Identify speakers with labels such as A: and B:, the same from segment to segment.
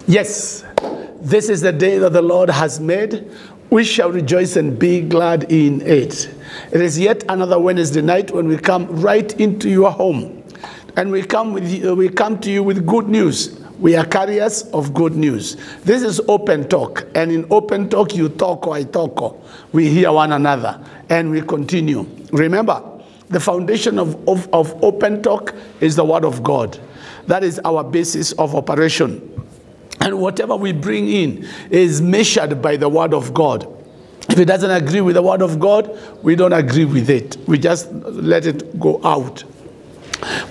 A: Yes, this is the day that the Lord has made. We shall rejoice and be glad in it. It is yet another Wednesday night when we come right into your home. And we come to you with good news. We are carriers of good news. This is open talk. And in open talk, you talk or I talk. We hear one another and we continue. Remember, the foundation of open talk is the Word of God. That is our basis of operation. And whatever we bring in is measured by the Word of God. If it doesn't agree with the Word of God, we don't agree with it. We just let it go out.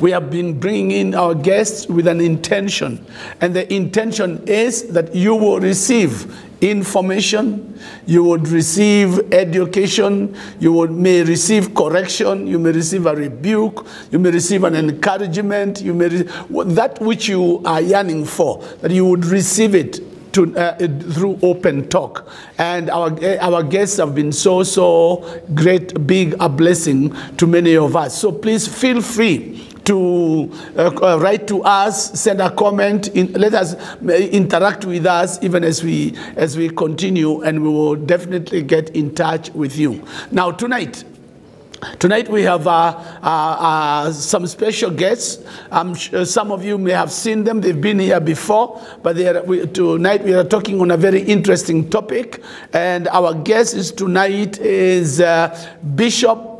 A: We have been bringing in our guests with an intention. And the intention is that you will receive information, you would receive education, may receive correction, you may receive a rebuke, you may receive an encouragement, you may that which you are yearning for, that you would receive it through open talk. And our guests have been so great, big a blessing to many of us. So please feel free to write to us, send a comment, let us interact with us even as we continue, and we will definitely get in touch with you. Now tonight we have some special guests. I'm sure some of you may have seen them. They've been here before, but tonight we are talking on a very interesting topic. And our guest tonight is Bishop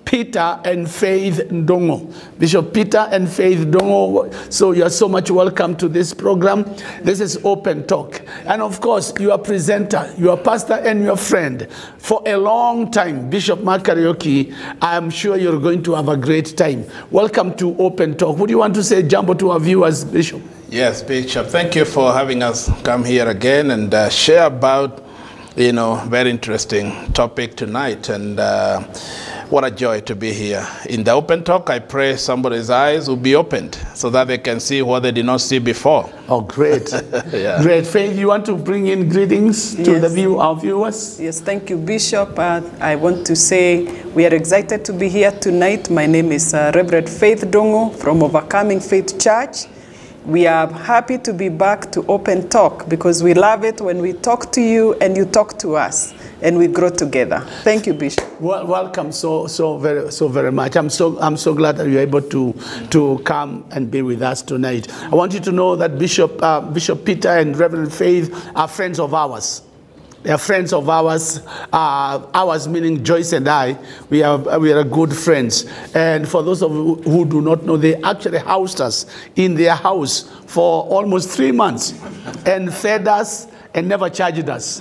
A: Peter and Faith Ndung'u. Bishop Peter and Faith Ndung'u. So you are so much welcome to this program. This is Open Talk. And of course, your presenter, your pastor and your friend for a long time, Bishop Mark Karaoke. I'm sure you're going to have a great time. Welcome to Open Talk. Would you want to say jumbo to our viewers, Bishop?
B: Yes, Bishop. Thank you for having us come here again and share about, very interesting topic tonight. And what a joy to be here. In the Open Talk, I pray somebody's eyes will be opened so that they can see what they did not see before.
A: Oh, great.
B: Yeah.
A: Great. Faith, you want to bring in greetings to our viewers?
C: Yes, thank you, Bishop. I want to say we are excited to be here tonight. My name is Reverend Faith Ndung'u from Overcoming Faith Church. We are happy to be back to Open Talk because we love it when we talk to you and you talk to us and we grow together. Thank you, Bishop.
A: Well, welcome so very much. I'm so glad that you're able to come and be with us tonight. I want you to know that Bishop Peter and Reverend Faith are friends of ours. They are friends of ours. Ours meaning Joyce and I. We are good friends. And for those of you who do not know, they actually housed us in their house for almost 3 months and fed us and never charged us.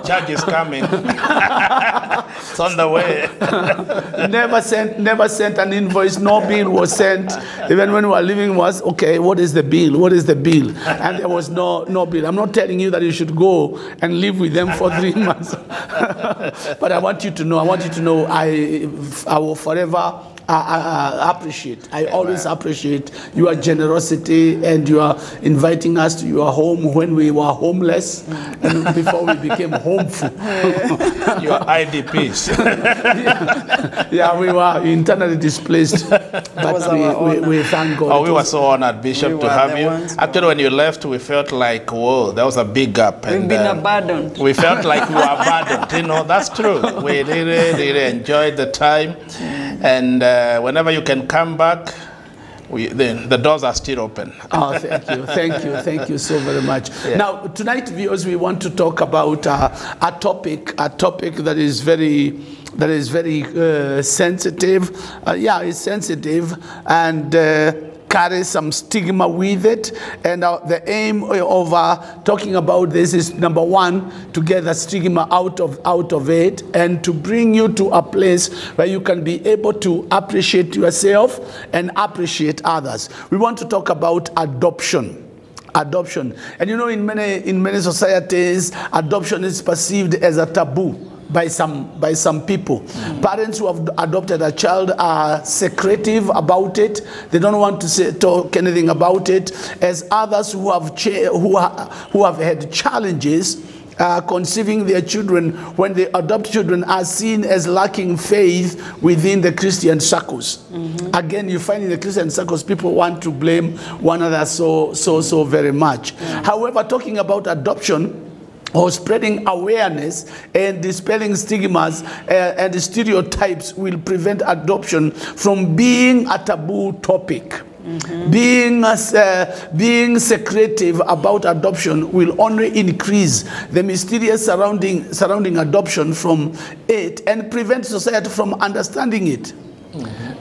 B: Charge is coming. It's on the way.
A: Never sent an invoice. No bill was sent. Even when we were leaving, was okay. What is the bill? What is the bill? And there was no bill. I'm not telling you that you should go and live with them for 3 months. But I want you to know. I will forever appreciate. I always appreciate your generosity and your inviting us to your home when we were homeless and before we became homeful.
B: Your IDPs.
A: Yeah, we were internally displaced, but we thank God.
B: Oh, we were so honored, Bishop, to have you. Actually, when you left, we felt like, whoa, that was a big gap.
C: We've been abandoned.
B: We felt like we were abandoned. That's true. We really enjoyed the time. And whenever you can come back, the doors are still open.
A: Oh, thank you so very much. Yeah. Now, tonight, viewers, we want to talk about a topic that is very sensitive. It's sensitive and carries some stigma with it, and the aim of talking about this is, number one, to get the stigma out of it and to bring you to a place where you can be able to appreciate yourself and appreciate others. We want to talk about adoption. And in many societies, adoption is perceived as a taboo by some people. Parents who have adopted a child are secretive about it. They don't want to talk anything about it. As others who have had challenges conceiving their children, when they adopt children, are seen as lacking faith within the Christian circles. Again, you find in the Christian circles, people want to blame one another so very much. However, talking about adoption, or spreading awareness and dispelling stigmas and stereotypes will prevent adoption from being a taboo topic. Being secretive about adoption will only increase the mysterious surrounding adoption from it and prevent society from understanding it.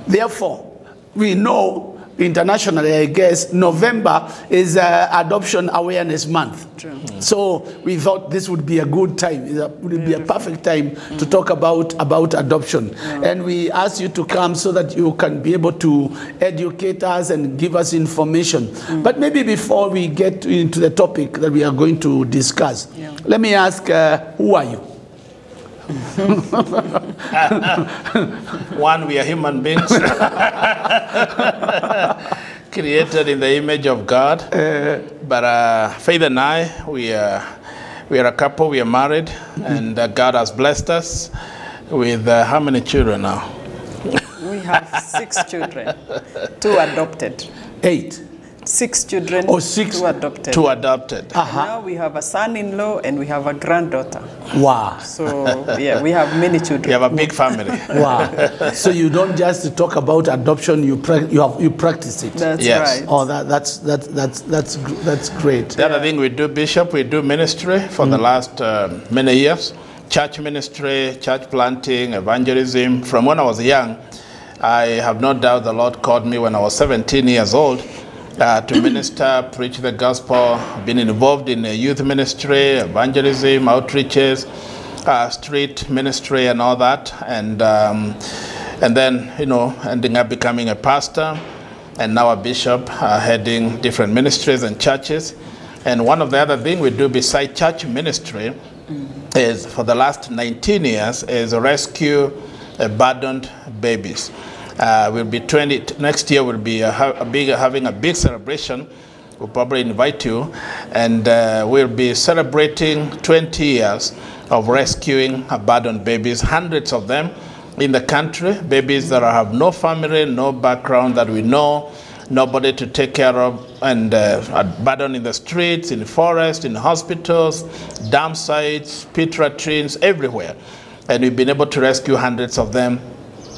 A: Therefore, we know internationally, I guess, November is Adoption Awareness Month.
C: True.
A: So we thought this would be a good time. It would be a perfect time to talk about adoption. And we asked you to come so that you can be able to educate us and give us information. But maybe before we get into the topic that we are going to discuss, let me ask, who are you?
B: One, we are human beings created in the image of God. But Faith and I, we are a couple. We are married, and God has blessed us with how many children now?
C: We have 6 children, 2 adopted.
A: 8.
C: 6 children,
A: Oh, 6.
C: 2 adopted.
B: 2 adopted.
C: And now we have a son-in-law and we have a granddaughter.
A: Wow.
C: So yeah, we have many children.
B: We have a big family.
A: Wow. So you don't just talk about adoption, you practice it.
C: That's
B: Yes.
C: right.
A: Oh, that's great.
B: The other thing we do, Bishop, we do ministry for the last many years. Church ministry, church planting, evangelism. From when I was young, I have no doubt the Lord called me when I was 17 years old to minister, preach the gospel. I've been involved in youth ministry, evangelism, outreaches, street ministry and all that. And then, you know, ending up becoming a pastor and now a bishop, heading different ministries and churches. And one of the other things we do beside church ministry is, for the last 19 years, is rescue abandoned babies. We'll be next year. We'll be having a big celebration. We'll probably invite you, and we'll be celebrating 20 years of rescuing abandoned babies, hundreds of them in the country, babies that have no family, no background that we know, nobody to take care of, and abandoned in the streets, in the forest, in hospitals, dam sites, pit latrines, everywhere. And we've been able to rescue hundreds of them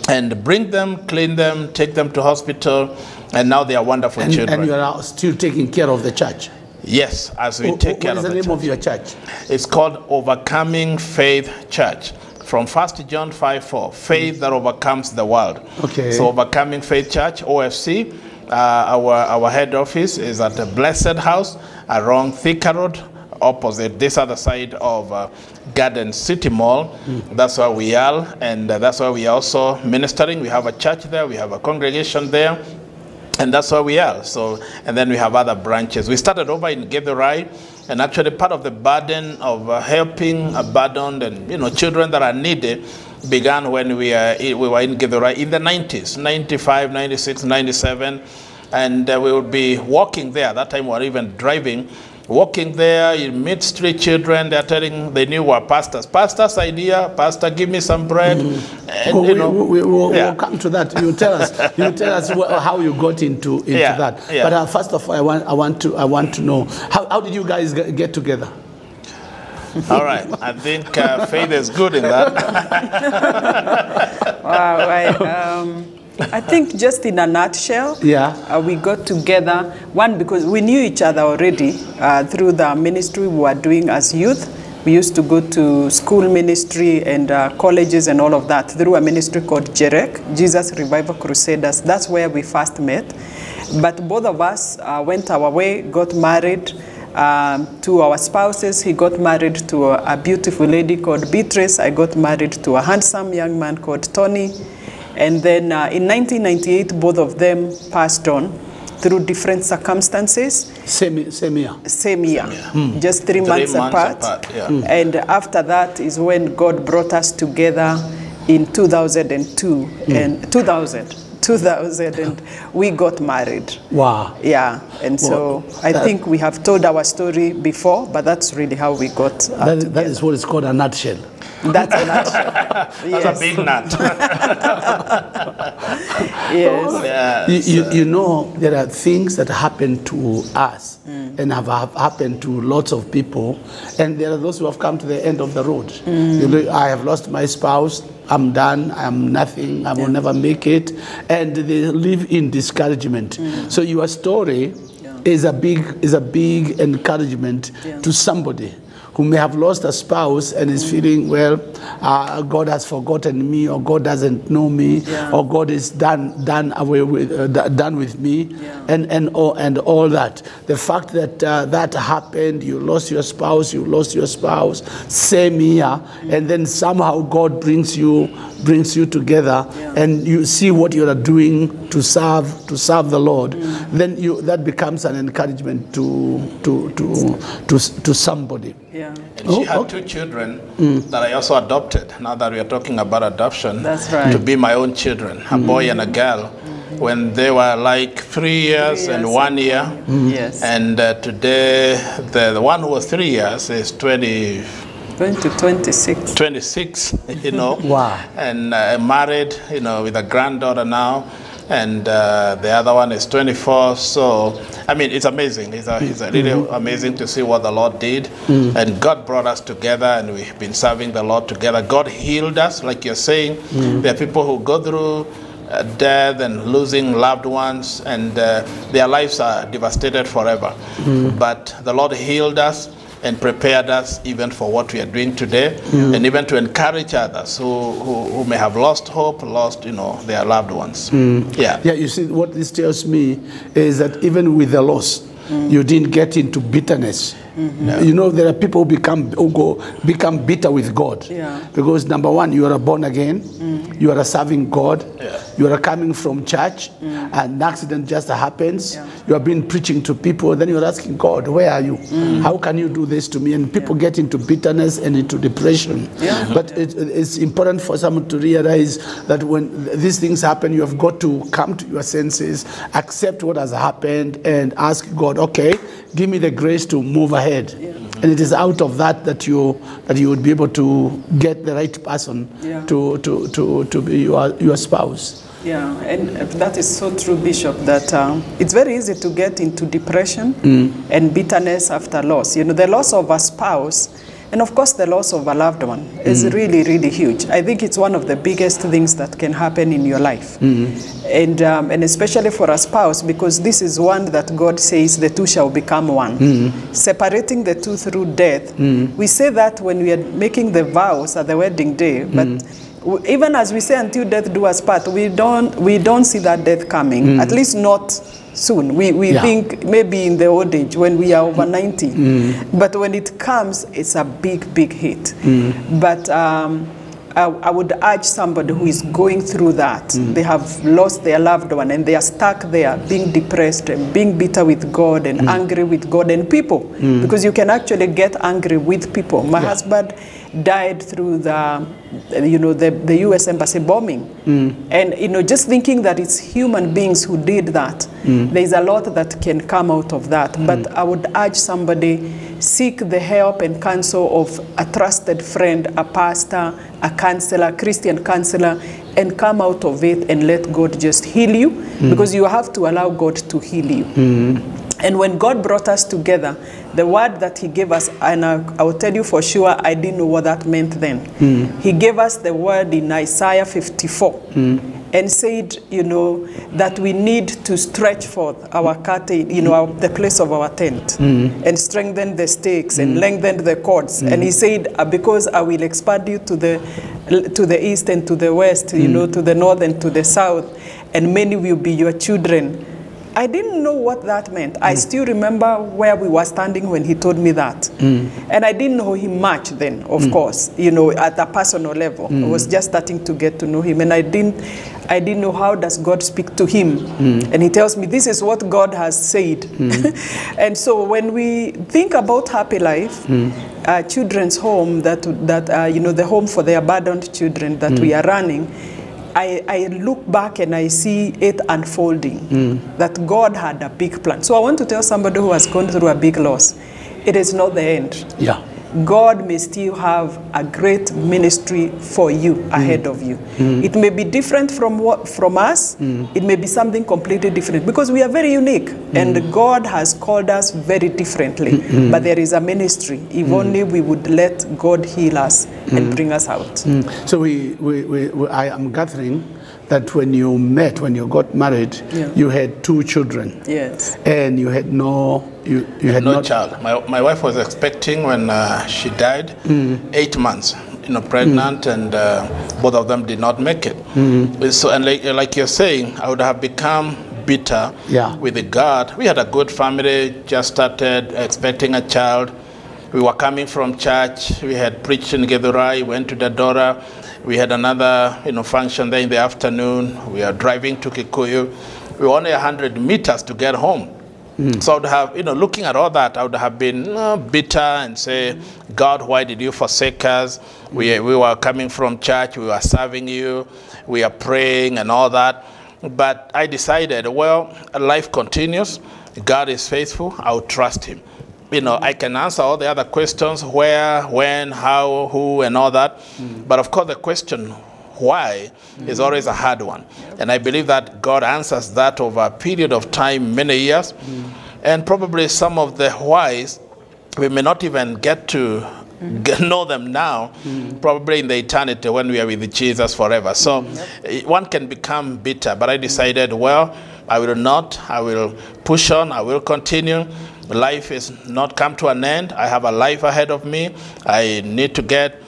B: and bring them, clean them, take them to hospital, and now they are wonderful children.
A: And you are still taking care of the church?
B: Yes, as we take care of the church.
A: What is the name of your church?
B: It's called Overcoming Faith Church. From 1 John 5:4, faith that overcomes the world.
A: Okay.
B: So Overcoming Faith Church, OFC, our head office is at the Blessed House, along Thika Road, opposite this other side of Garden City Mall. That's where we are, and that's where we are also ministering. We have a church there, we have a congregation there, and that's where we are. So, and then we have other branches. We started over in Githurai, and actually part of the burden of helping abandoned and children that are needy began when we were in Githurai in the 90s, 95, 96, 97, and we would be walking there. At that time we were even driving. Walking there, you meet street children. They knew we're pastors. Pastor's idea, pastor, give me some bread. And,
A: we'll come to that. You tell us. How you got into that.
B: Yeah.
A: But first of all, I want to know how did you guys get together?
B: All right, I think faith is good in that.
C: Wow, I think just in a nutshell, we got together, one, because we knew each other already through the ministry we were doing as youth. We used to go to school ministry and colleges and all of that through a ministry called JEREC, Jesus Revival Crusaders. That's where we first met. But both of us went our way, got married to our spouses. He got married to a beautiful lady called Beatrice. I got married to a handsome young man called Tony. And then in 1998, both of them passed on through different circumstances.
A: Same year.
C: Just 3 months apart. And after that is when God brought us together in 2002. And 2000. 2000, and we got married.
A: Wow.
C: Yeah, and so I think we have told our story before, but that's really how we got
A: that is what is called a nutshell.
C: That's a nutshell.
B: That's a big nut.
C: Yes.
A: You know, there are things that happen to us and have happened to lots of people, and there are those who have come to the end of the road. You know, I have lost my spouse, I'm done, I'm nothing, I will never make it, and they live in discouragement. So your story is a big encouragement to somebody who may have lost a spouse and is feeling, well, God has forgotten me, or God doesn't know me, or God is done with me, and all that. The fact that that happened, you lost your spouse, same year, and then somehow God brings you together, and you see what you are doing to serve the Lord. Then that becomes an encouragement to somebody.
C: Yeah.
B: And she had two children that I also adopted. Now that we are talking about adoption,
C: that's right,
B: to be my own children, a boy and a girl, when they were like 3 years and 1 year.
C: Yes.
B: And today, the one who was 3 years is 26, you know. Wow. And married, you know, with a granddaughter now. And the other one is 24. So, I mean, it's amazing. It's really amazing to see what the Lord did. And God brought us together, and we've been serving the Lord together. God healed us, like you're saying. There are people who go through death and losing loved ones, and their lives are devastated forever. But the Lord healed us and prepared us even for what we are doing today, and even to encourage others who may have lost hope, lost, you know, their loved ones. Yeah,
A: you see, what this tells me is that even with the loss, you didn't get into bitterness. You know, there are people who become bitter with God. Because number one, you are born again, you are serving God, you are coming from church, and an accident just happens, you have been preaching to people, then you're asking God, where are you? How can you do this to me? And people get into bitterness and into depression. But it's important for someone to realize that when these things happen, you have got to come to your senses, accept what has happened, and ask God, okay, give me the grace to move ahead. And it is out of that you would be able to get the right person to be your spouse.
C: Yeah, and that is so true, Bishop, that it's very easy to get into depression and bitterness after loss. You know, the loss of a spouse, and of course the loss of a loved one, is really, really huge. I think it's one of the biggest things that can happen in your life. And especially for a spouse, because this is one that God says the two shall become one. Separating the two through death. We say that when we are making the vows at the wedding day, but even as we say, until death do us part, we don't see that death coming, at least not soon. We think maybe in the old age when we are over 90. But when it comes, it's a big, big hit. But I would urge somebody who is going through that. They have lost their loved one and they are stuck there being depressed and being bitter with God and angry with God and people. Because you can actually get angry with people. My husband died through the U.S. Embassy bombing. And, you know, just thinking that it's human beings who did that, there's a lot that can come out of that. But I would urge somebody, seek the help and counsel of a trusted friend, a pastor, a counselor, Christian counselor, and come out of it and let God just heal you, because you have to allow God to heal you. And when God brought us together, the word that he gave us, and I will tell you for sure, I didn't know what that meant then. He gave us the word in Isaiah 54 and said, you know, that we need to stretch forth our curtain, you know, the place of our tent, and strengthen the stakes and lengthen the cords. And he said, because I will expand you to the east and to the west, you know, to the north and to the south, and many will be your children. I didn't know what that meant. I still remember where we were standing when he told me that. And I didn't know him much then, of course, you know, at a personal level. I was just starting to get to know him, and I didn't know how does God speak to him. And he tells me, this is what God has said. And so when we think about Happy Life, children's home, that you know, the home for the abandoned children that we are running, I look back and I see it unfolding, that God had a big plan. So I want to tell somebody who has gone through a big loss, it is not the end.
A: Yeah.
C: God may still have a great ministry for you ahead of you. It may be different from us. It may be something completely different because we are very unique and God has called us very differently. But there is a ministry. If only we would let God heal us and bring us out.
A: So I am gathering that when you met, when you got married, you had 2 children.
C: Yes.
A: And you had no... You had
B: no child. My wife was expecting when she died, 8 months, pregnant, and both of them did not make it. So, and like you're saying, I would have become bitter with God. We had a good family, just started expecting a child. We were coming from church. We had preached in Githurai, went to Dadora. We had another function there in the afternoon. We are driving to Kikuyu. We were only 100 meters to get home. So I would have, looking at all that, I would have been bitter and say, God, why did you forsake us? We were coming from church, we were serving you, we are praying and all that. But I decided, well, life continues. God is faithful. I will trust him. I can answer all the other questions, where, when, how, who, and all that. But of course, the question, why, is always a hard one. And I believe that God answers that over a period of time, many years. And probably some of the whys, we may not even get to know them now, probably in the eternity when we are with Jesus forever. So one can become bitter. But I decided, well, I will not. I will push on. I will continue. Life is not come to an end. I have a life ahead of me. I need to get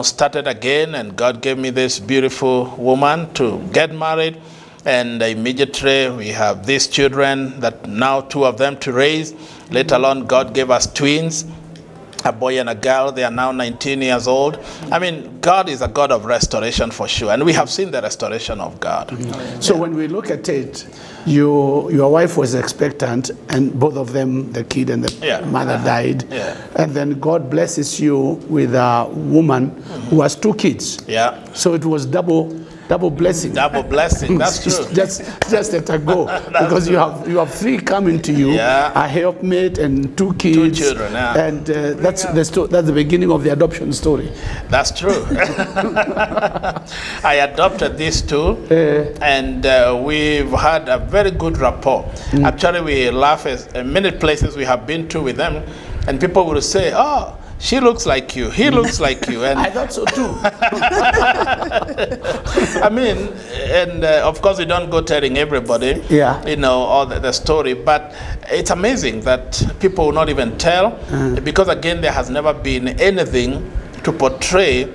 B: started again, and God gave me this beautiful woman to get married, and immediately we have these children that now 2 of them to raise. Later on, God gave us twins, a boy and a girl. They are now 19 years old. I mean, God is a God of restoration for sure, and we have seen the restoration of God.
A: So when we look at it, your wife was expectant, and both of them, the kid and the mother, died. And then God blesses you with a woman who has 2 kids. So it was double blessing.
B: Double blessing. That's true.
A: just let her go, because you have 3 coming to you, a helpmate and 2 kids.
B: 2 children.
A: And that's the beginning of the adoption story.
B: That's true. I adopted these 2, and we've had a very good rapport. Actually, we laugh at many places we have been to with them, and people will say, "Oh, she looks like you. He looks like you." And
A: I thought so too.
B: I mean, and of course, we don't go telling everybody, all the story. But it's amazing that people will not even tell, because again, there has never been anything to portray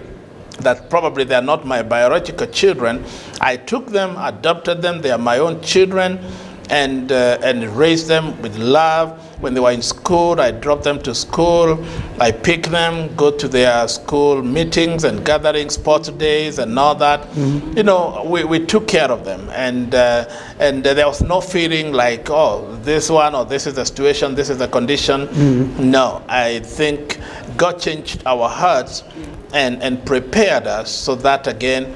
B: that probably they are not my biological children. I took them, adopted them. They are my own children, and raised them with love. When they were in school, I dropped them to school. I pick them, go to their school meetings and gatherings, sports days, and all that. We took care of them, and there was no feeling like, oh, this one or this is the situation, this is the condition. No, I think God changed our hearts and prepared us so that again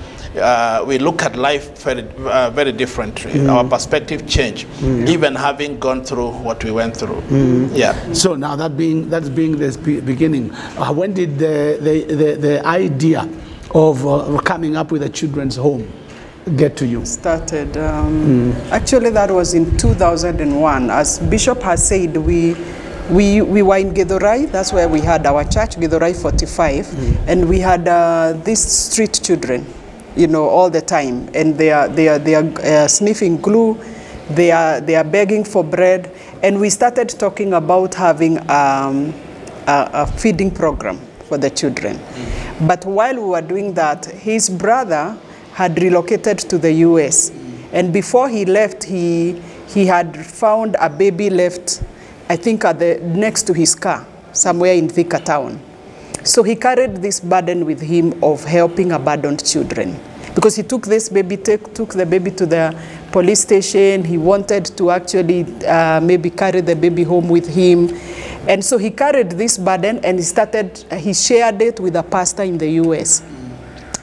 B: we look at life very differently. Our perspective changed, even having gone through what we went through. So
A: now that's being the beginning. When did the idea of coming up with a children's home get to you?
C: Started. Actually, that was in 2001. As Bishop has said, we were in Githurai. That's where we had our church, Githurai 45, and we had these street children, all the time, and they are sniffing glue. They are begging for bread, and we started talking about having a feeding program for the children. But while we were doing that, his brother had relocated to the US, and before he left, he had found a baby left, I think, next to his car, somewhere in Thika town. So he carried this burden with him of helping abandoned children, because he took this baby, took the baby to the police station. He wanted to actually maybe carry the baby home with him. And so he carried this burden, and he shared it with a pastor in the US.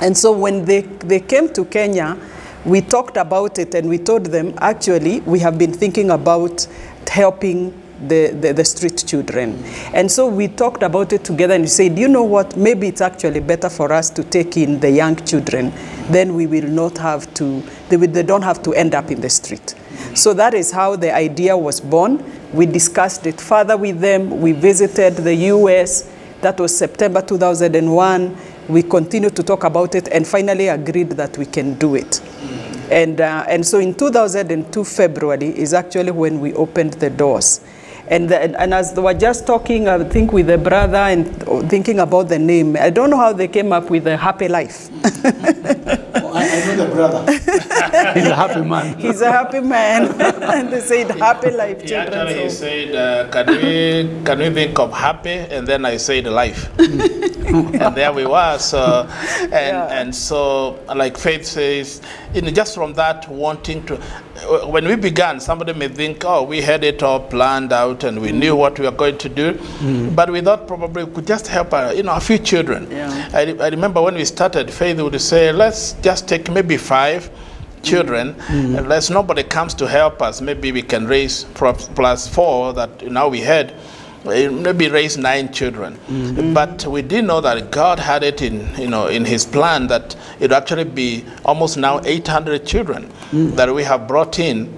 C: And so when they came to Kenya, we talked about it and we told them, actually, we have been thinking about helping the street children. And so we talked about it together and we said, you know what, maybe it's actually better for us to take in the young children, then we will not have to, they don't have to end up in the street. So that is how the idea was born. We discussed it further with them. We visited the US. That was September 2001. We continued to talk about it and finally agreed that we can do it. And so in 2002 February is actually when we opened the doors. And as they were just talking, I think with the brother and thinking about the name, I don't know how they came up with the Happy Life.
A: I know the brother. He's a happy man.
C: He's a happy man. And they said Happy Life Children's Home.
B: He said, can we think of happy? And then I said life. And there we were. So, and so, like Faith says, just from that wanting to, when we began, somebody may think, oh, we had it all planned out and we knew what we were going to do. But we thought probably we could just help a few children. Yeah. I remember when we started, Faith would say, let's just take maybe 5 children, unless nobody comes to help us, maybe we can raise plus 4 that now we had, maybe raise 9 children. But we didn't know that God had it in His plan that it would actually be almost now 800 children that we have brought in.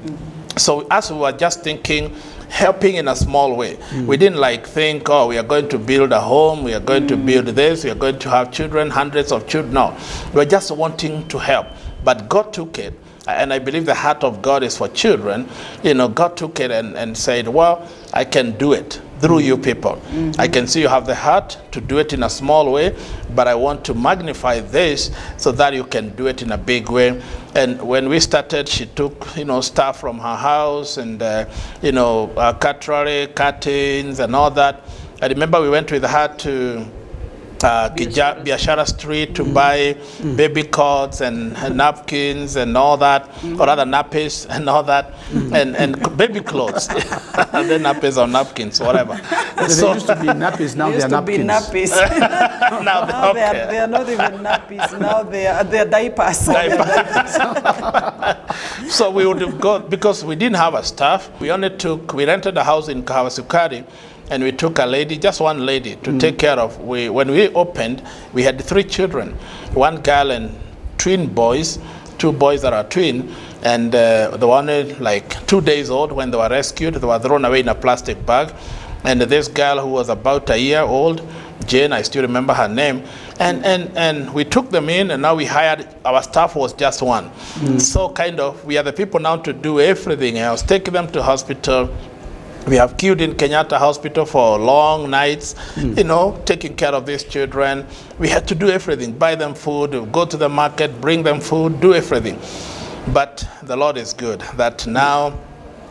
B: So as we were just thinking, helping in a small way. We didn't think, oh, we are going to build a home, we are going to build this, we are going to have children, hundreds of children. No, we're just wanting to help. But God took it, and I believe the heart of God is for children. God took it and said, well, I can do it through you people. I can see you have the heart to do it in a small way, but I want to magnify this so that you can do it in a big way. And when we started, she took, stuff from her house and, cutlery, curtains and all that. I remember we went with her to Biashara Street to buy baby coats and napkins and all that, or other nappies and all that, and baby clothes. And then nappies or napkins, whatever.
A: So, they used to be nappies, now they are napkins.
C: Now they are not even nappies, now they are diapers.
B: So we would have gone, because we didn't have a staff, we rented a house in Kahawasukari, and we took a lady, just one lady, to take care of. When we opened, we had 3 children, 1 girl and twin boys, 2 boys that are twin, and they were only like 2 days old when they were rescued. They were thrown away in a plastic bag. And this girl who was about a year old, Jane, I still remember her name, and we took them in, and now we hired, our staff was just 1. So we are the people now to do everything else, take them to hospital. We have queued in Kenyatta Hospital for long nights, taking care of these children. We had to do everything, buy them food, go to the market, bring them food, do everything. But the Lord is good, that now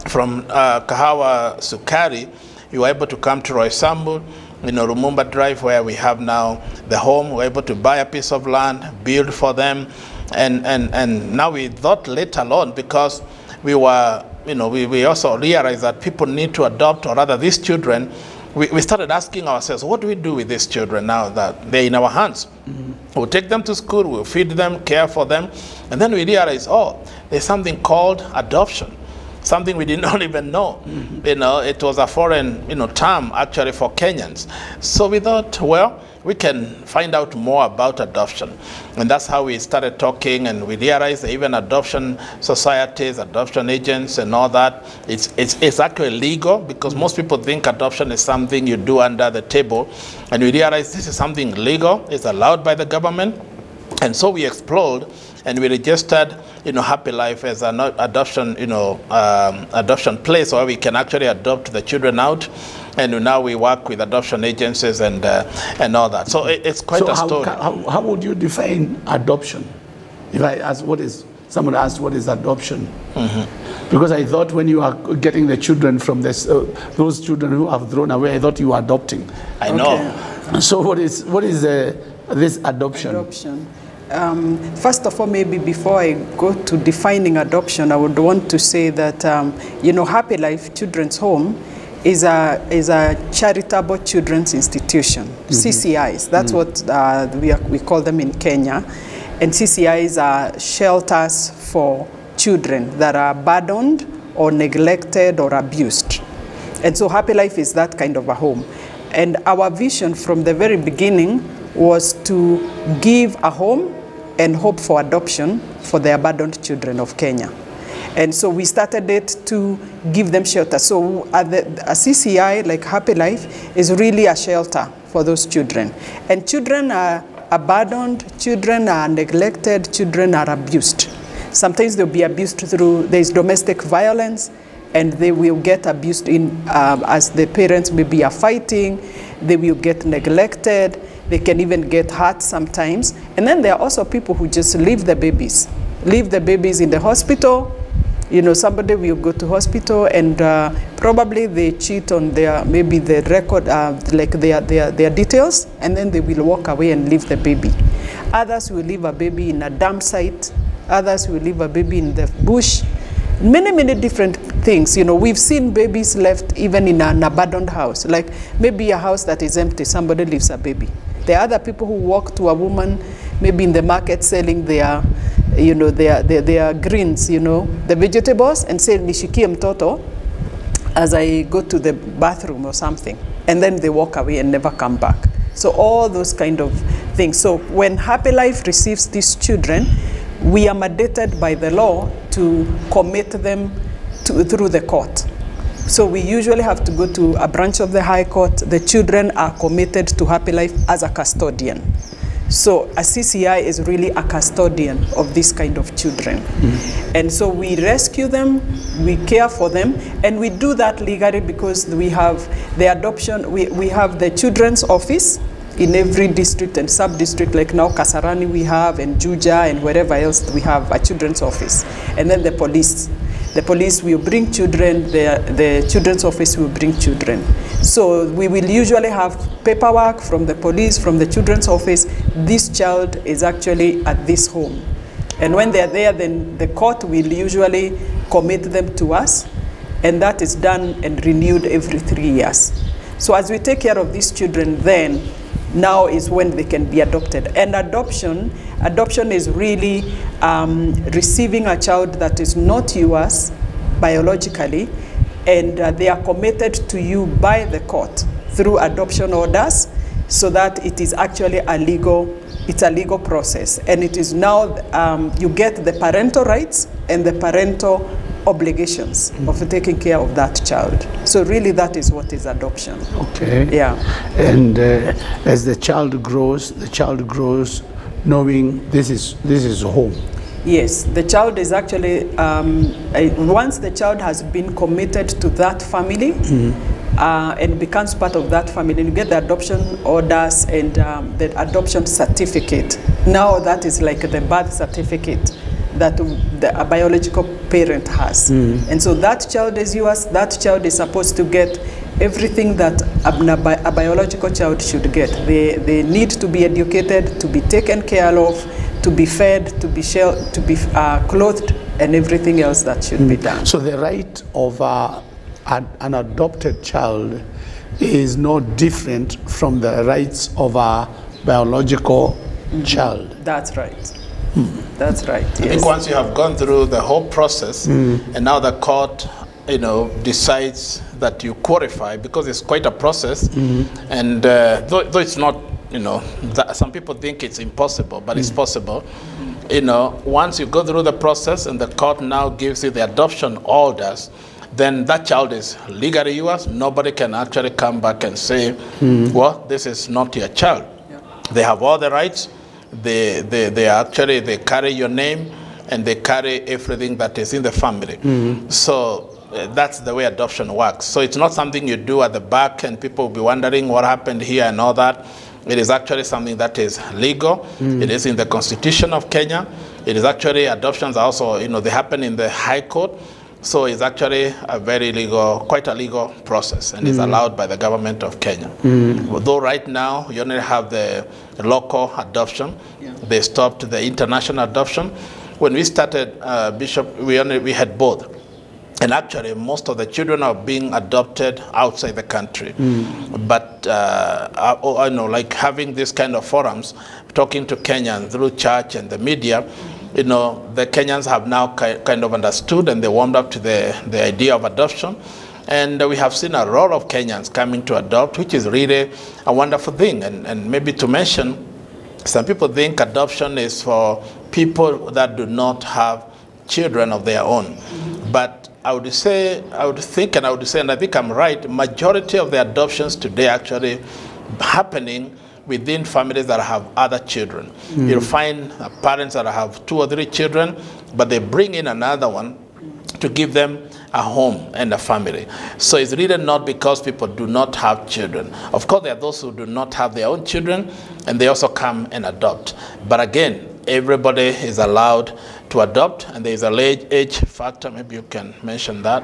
B: from Kahawasukari, you were able to come to Roysambu, Rumumba Drive, where we have now the home. We were able to buy a piece of land, build for them. And now we thought later on, because we were, we also realized that people need to adopt, or rather these children, we started asking ourselves, what do we do with these children now that they're in our hands? We'll take them to school, we'll feed them, care for them, and then we realized, oh, there's something called adoption, something we did not even know. It was a foreign, term actually for Kenyans. So we thought, well, we can find out more about adoption. And that's how we started talking, and we realized that even adoption societies, adoption agents and all that, it's actually legal, because most people think adoption is something you do under the table. And we realized this is something legal, it's allowed by the government. And so we explored, and we registered, Happy Life as an adoption, adoption place where we can actually adopt the children out. And now we work with adoption agencies and all that. So it's quite a story.
A: How would you define adoption? If I ask someone asked what is adoption? Because I thought when you are getting the children from those children who have thrown away, I thought you were adopting.
B: I know.
A: So what is this adoption?
C: Adoption. First of all, maybe before I go to defining adoption, I would want to say that, Happy Life Children's Home is a charitable children's institution, CCIs. That's what we call them in Kenya. And CCIs are shelters for children that are abandoned or neglected or abused. And so Happy Life is that kind of a home. And our vision from the very beginning was to give a home and hope for adoption for the abandoned children of Kenya. And so we started it to give them shelter. So a CCI, like Happy Life, is really a shelter for those children. And children are abandoned, children are neglected, children are abused. Sometimes they'll be abused through, there's domestic violence, and they will get abused as the parents maybe are fighting, they will get neglected, they can even get hurt sometimes. And then there are also people who just leave the babies in the hospital. You know, somebody will go to hospital and probably they cheat on their, maybe the record, like their details, and then they will walk away and leave the baby. Others will leave a baby in a dump site. Others will leave a baby in the bush. Many, many different things. You know, we've seen babies left even in an abandoned house, like maybe a house that is empty, somebody leaves a baby. There are other people who walk to a woman, maybe in the market selling their, you know, their greens, you know, the vegetables, and say, nishikie mtoto as I go to the bathroom or something. And then they walk away and never come back. So all those kind of things. So when Happy Life receives these children, we are mandated by the law to commit them through the court. So we usually have to go to a branch of the High Court. The children are committed to Happy Life as a custodian. So a CCI is really a custodian of this kind of children. Mm-hmm. And so we rescue them, we care for them, and we do that legally because we have the adoption, we have the children's office in every district and sub-district, like now Kasarani we have, and Juja, and wherever else we have a children's office. And then the police. The police will bring children, the children's office will bring children. So we will usually have paperwork from the police, from the children's office. This child is actually at this home. And when they're there, then the court will usually commit them to us, and that is done and renewed every 3 years. So as we take care of these children, then now is when they can be adopted. And adoption is really receiving a child that is not yours biologically, and they are committed to you by the court through adoption orders, so that it is actually a legal process. And it is now, you get the parental rights and the parental obligations of taking care of that child. So really that is what is adoption.
A: Okay.
C: Yeah.
A: And as the child grows knowing this is home.
C: Yes, the child is actually, once the child has been committed to that family, and becomes part of that family, you get the adoption orders and the adoption certificate. Now that is like the birth certificate that a biological parent has. And so that child is yours. That child is supposed to get everything that a biological child should get. They need to be educated, to be taken care of, to be fed, to be clothed, and everything else that should be done.
A: So the right of an adopted child is no different from the rights of a biological child.
C: That's right. That's right. Yes.
B: I think once you have gone through the whole process, and now the court, decides that you qualify, because it's quite a process, and though it's not, some people think it's impossible, but it's possible. Once you go through the process and the court now gives you the adoption orders, then that child is legally yours. Nobody can actually come back and say, well, this is not your child. Yeah. They have all the rights. They carry your name, and they carry everything that is in the family. So that's the way adoption works. So it's not something you do at the back and people will be wondering what happened here and all that. It is actually something that is legal. It is in the Constitution of Kenya. It is actually, adoptions are also, they happen in the High Court. So it's actually a very legal, quite a legal process, and is allowed by the government of Kenya. Although right now, you only have the local adoption. Yeah. They stopped the international adoption. When we started, Bishop, we had both. And actually, most of the children are being adopted outside the country. But I know, like having this kind of forums, talking to Kenyans through church and the media, you know, the Kenyans have now kind of understood, and they warmed up to the idea of adoption. And we have seen a lot of Kenyans coming to adopt, which is really a wonderful thing. And maybe to mention, some people think adoption is for people that do not have children of their own. But I would think, and I think I'm right, majority of the adoptions today actually happening within families that have other children. You'll find parents that have 2 or 3 children, but they bring in another one to give them a home and a family. So it's really not because people do not have children. Of course, there are those who do not have their own children, and they also come and adopt. But again, everybody is allowed to adopt, and there is a age factor. Maybe you can mention that.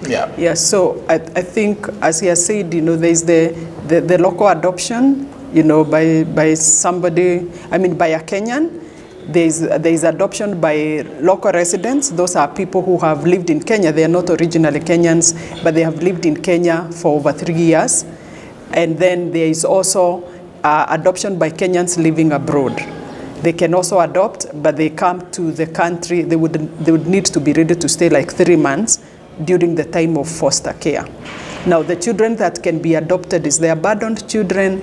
B: Yeah, so I think, as he has said, you know, there is the local adoption, you know, by somebody, I mean by a Kenyan. There is adoption by local residents. Those are people who have lived in Kenya. They are not originally Kenyans, but they have lived in Kenya for over 3 years. And then there is also adoption by Kenyans living abroad. They can also adopt, but they come to the country. They would need to be ready to stay like 3 months during the time of foster care. Now, the children that can be adopted is the abandoned children,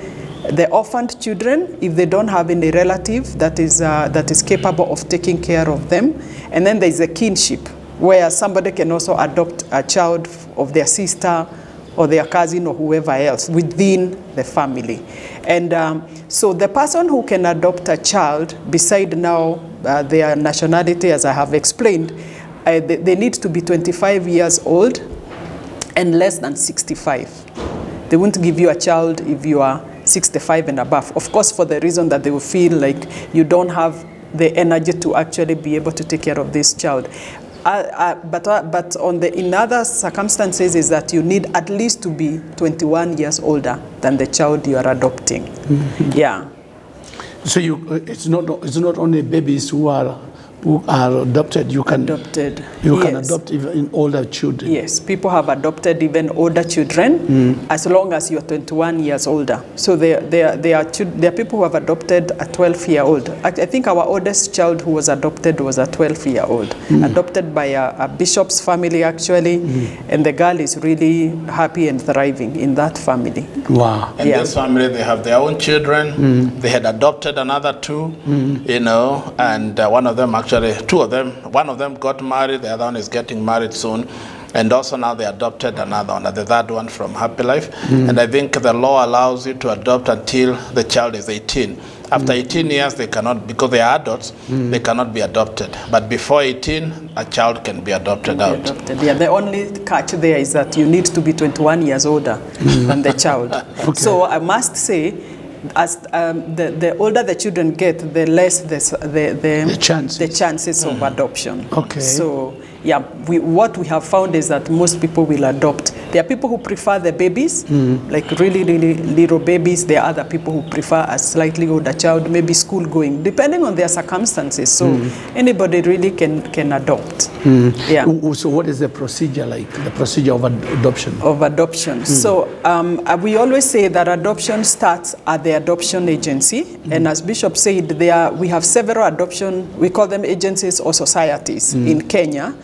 B: the orphaned children, if they don't have any relative that is capable of taking care of them. And then there is a kinship, where somebody can also adopt a child of their sister or their cousin or whoever else within the family. And so the person who can adopt a child, beside now their nationality, as I have explained, they need to be 25 years old and less than 65. They won't give you a child if you are 65 and above. Of course, for the reason that they will feel like you don't have the energy to actually be able to take care of this child. But in other circumstances is that you need at least to be 21 years older than the child you are adopting. Yeah.
A: So it's not only babies who are adopted. You can adopt even older children.
C: Yes, people have adopted even older children as long as you're 21 years older. So there are people who have adopted a 12-year-old. I think our oldest child who was adopted was a 12-year-old, adopted by a bishop's family actually, and the girl is really happy and thriving in that family.
A: Wow.
B: And this family, they have their own children. They had adopted another 2, you know, and one of them actually, 2 of them, one of them got married, the other one is getting married soon. And also now they adopted another one, the third one from Happy Life. And I think the law allows you to adopt until the child is 18. After 18 years, they cannot, because they are adults, they cannot be adopted. But before 18, a child can be adopted out.
C: Yeah, the only catch there is that you need to be 21 years older than the child. Okay. So I must say, as the older the children get, the less the chances of adoption.
A: Okay.
C: So yeah, what we have found is that most people will adopt. There are people who prefer the babies, like really, really little babies. There are other people who prefer a slightly older child, maybe school going, depending on their circumstances. So anybody really can adopt. Yeah.
A: So what is the procedure like, the procedure of adoption?
C: Of adoption. So we always say that adoption starts at the adoption agency. And as Bishop said, we have several adoption, we call them agencies or societies in Kenya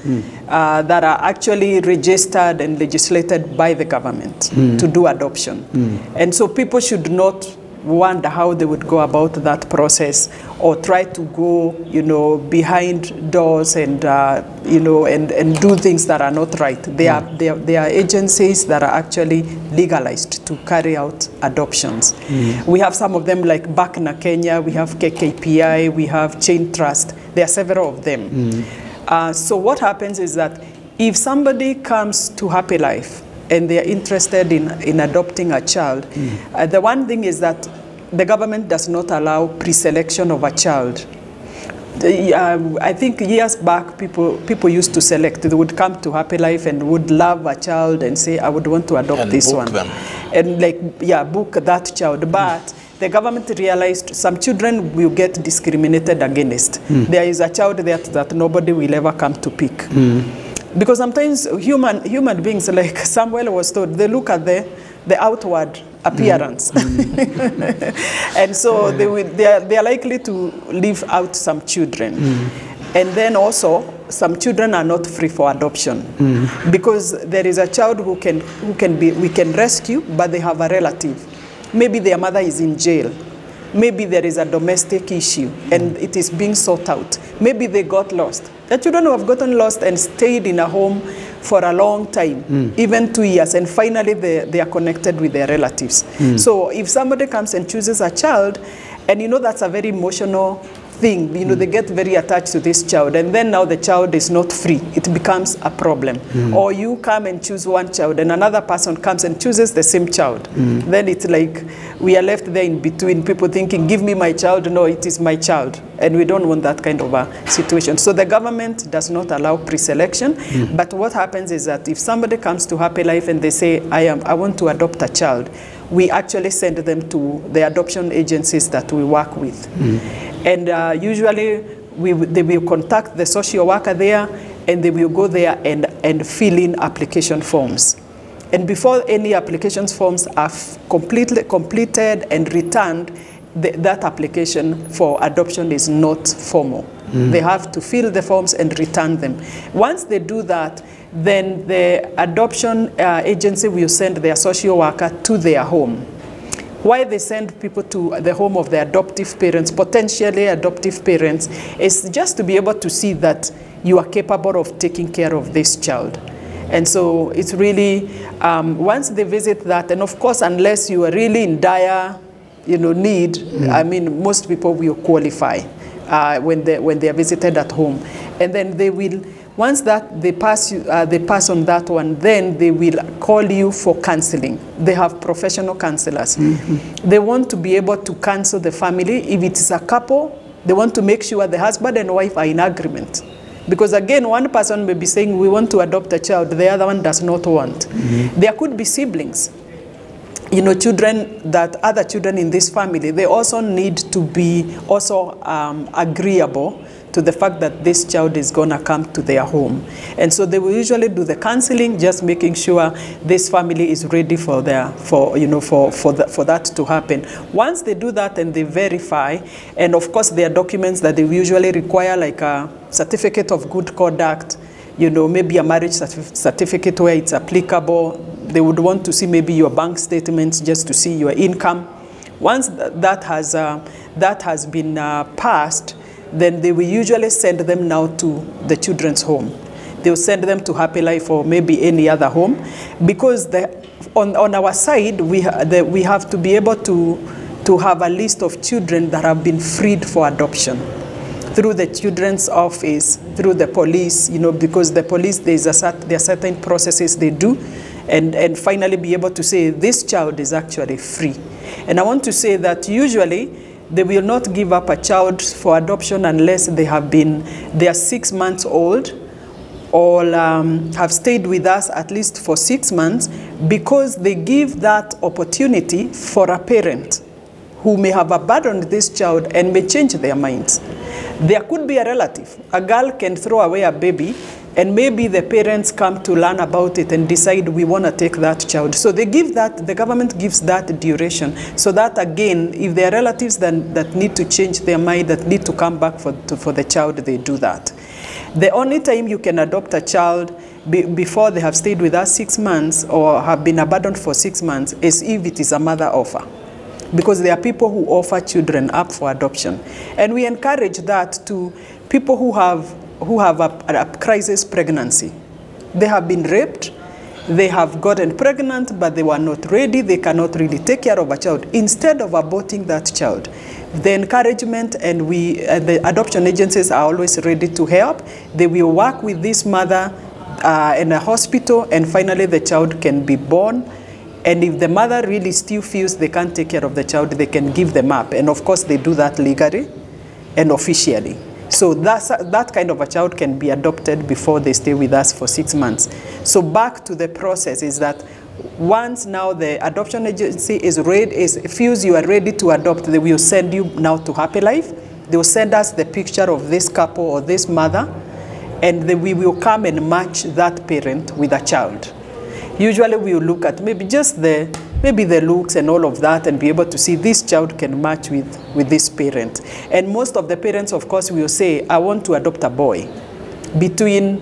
C: that are actually registered and legislated by the government to do adoption. And so people should not wonder how they would go about that process or try to go, you know, behind doors and, you know, and do things that are not right. There are agencies that are actually legalized to carry out adoptions. We have some of them like Bakna, Kenya, we have KKPI, we have Chain Trust. There are several of them. So what happens is that if somebody comes to Happy Life and they are interested in adopting a child, the one thing is that the government does not allow pre-selection of a child. I think years back, people used to select. They would come to Happy Life and would love a child and say, I would want to adopt and this one. Them. And like, yeah, book that child. But the government realized some children will get discriminated against. There is a child that nobody will ever come to pick. Because sometimes human beings, like Samuel was told, they look at the outward appearance. And so they are likely to leave out some children. And then also, some children are not free for adoption. Because there is a child we can rescue, but they have a relative. Maybe their mother is in jail. Maybe there is a domestic issue and it is being sought out. Maybe they got lost. The children who have gotten lost and stayed in a home for a long time, even 2 years, and finally they are connected with their relatives. So if somebody comes and chooses a child, and you know that's a very emotional thing, you know, they get very attached to this child, and then now the child is not free, it becomes a problem. Or you come and choose one child and another person comes and chooses the same child. Then it's like we are left there in between, people thinking, give me my child, no, it is my child. And we don't want that kind of a situation. So the government does not allow pre-selection, but what happens is that if somebody comes to Happy Life and they say, I want to adopt a child, we actually send them to the adoption agencies that we work with. And usually they will contact the social worker there, and they will go there and fill in application forms. And before any application forms are completed and returned, that application for adoption is not formal. They have to fill the forms and return them. Once they do that, then the adoption agency will send their social worker to their home. Why they send people to the home of the adoptive parents, potentially adoptive parents, is just to be able to see that you are capable of taking care of this child. And so it's really, once they visit that, and of course, unless you are really in dire need, I mean, most people will qualify when they are visited at home. And then they will, once that they pass on that one, then they will call you for counseling. They have professional counselors. They want to be able to counsel the family. If it is a couple, they want to make sure the husband and wife are in agreement. Because again, one person may be saying, we want to adopt a child, the other one does not want. There could be siblings. Children, that other children in this family, they also need to be also agreeable to the fact that this child is going to come to their home. And so they will usually do the counseling, just making sure this family is ready for that to happen. Once they do that and they verify, and of course there are documents that they usually require, like a certificate of good conduct, maybe a marriage certificate where it's applicable. They would want to see maybe your bank statements just to see your income. Once that has been passed, then they will usually send them now to the children's home. They will send them to Happy Life or maybe any other home, because on our side we have to be able to have a list of children that have been freed for adoption through the children's office, through the police, because the police, there are certain processes they do, and finally be able to say this child is actually free. And I want to say that usually they will not give up a child for adoption unless they are 6 months old or have stayed with us at least for 6 months, because they give that opportunity for a parent who may have abandoned this child and may change their minds. There could be a relative. A girl can throw away a baby, and maybe the parents come to learn about it and decide we want to take that child. So they give that, the government gives that duration, so that again, if there are relatives that need to change their mind, that need to come back for the child, they do that. The only time you can adopt a child before they have stayed with us 6 months or have been abandoned for 6 months is if it is a mother offer. Because there are people who offer children up for adoption. And we encourage that to people who have a crisis pregnancy. They have been raped, they have gotten pregnant, but they were not ready, they cannot really take care of a child. Instead of aborting that child, the encouragement and the adoption agencies are always ready to help. They will work with this mother in a hospital, and finally the child can be born. And if the mother really still feels they can't take care of the child, they can give them up. And of course, they do that legally and officially. So that kind of a child can be adopted before they stay with us for 6 months. So back to the process is that once now the adoption agency feels you are ready to adopt, they will send you now to Happy Life. They will send us the picture of this couple or this mother, and we will come and match that parent with a child. Usually we will look at maybe just the looks and all of that and be able to see this child can match with this parent. And most of the parents, of course, will say, I want to adopt a boy between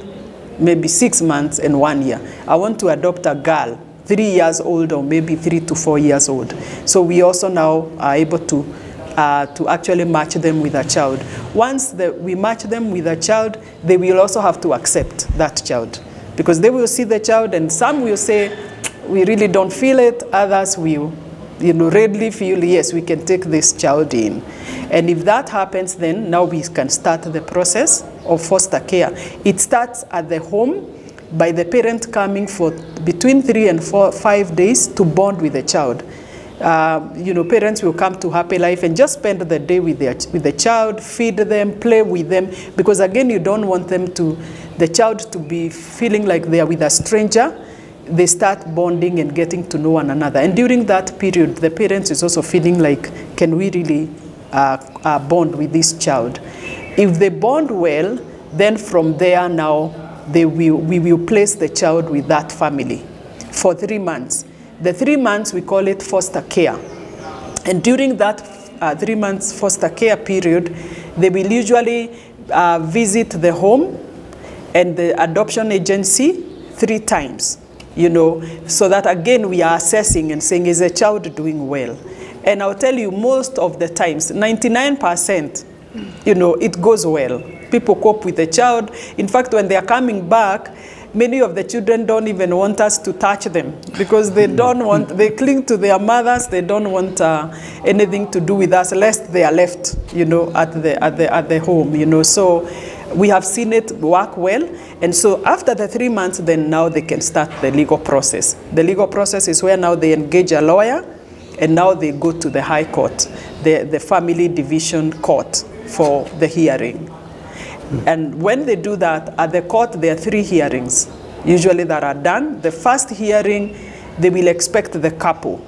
C: maybe 6 months and 1 year. I want to adopt a girl 3 years old or maybe 3 to 4 years old. So we also now are able to actually match them with a child. Once we match them with a child, they will also have to accept that child, because they will see the child, and some will say, we really don't feel it. Others will, readily feel, yes, we can take this child in. And if that happens, then now we can start the process of foster care. It starts at the home by the parent coming for between 3 and 5 days to bond with the child. Parents will come to Happy Life and just spend the day with the child, feed them, play with them, because again, you don't want the child to be feeling like they are with a stranger. They start bonding and getting to know one another. And during that period, the parents is also feeling like, can we really bond with this child? If they bond well, then from there now, we will place the child with that family for 3 months. The 3 months, we call it foster care. And during that 3 months foster care period, they will usually visit the home and the adoption agency 3 times, so that again, we are assessing and saying, is the child doing well? And I'll tell you, most of the times, 99%, it goes well. People cope with the child. In fact, when they are coming back, many of the children don't even want us to touch them, because they they cling to their mothers. They don't want anything to do with us, lest they are left, at the home, So we have seen it work well. And so after the 3 months, then now they can start the legal process. The legal process is where now they engage a lawyer, and now they go to the High Court, the Family Division Court, for the hearing. And when they do that, at the court, there are 3 hearings, usually, that are done. The first hearing, they will expect the couple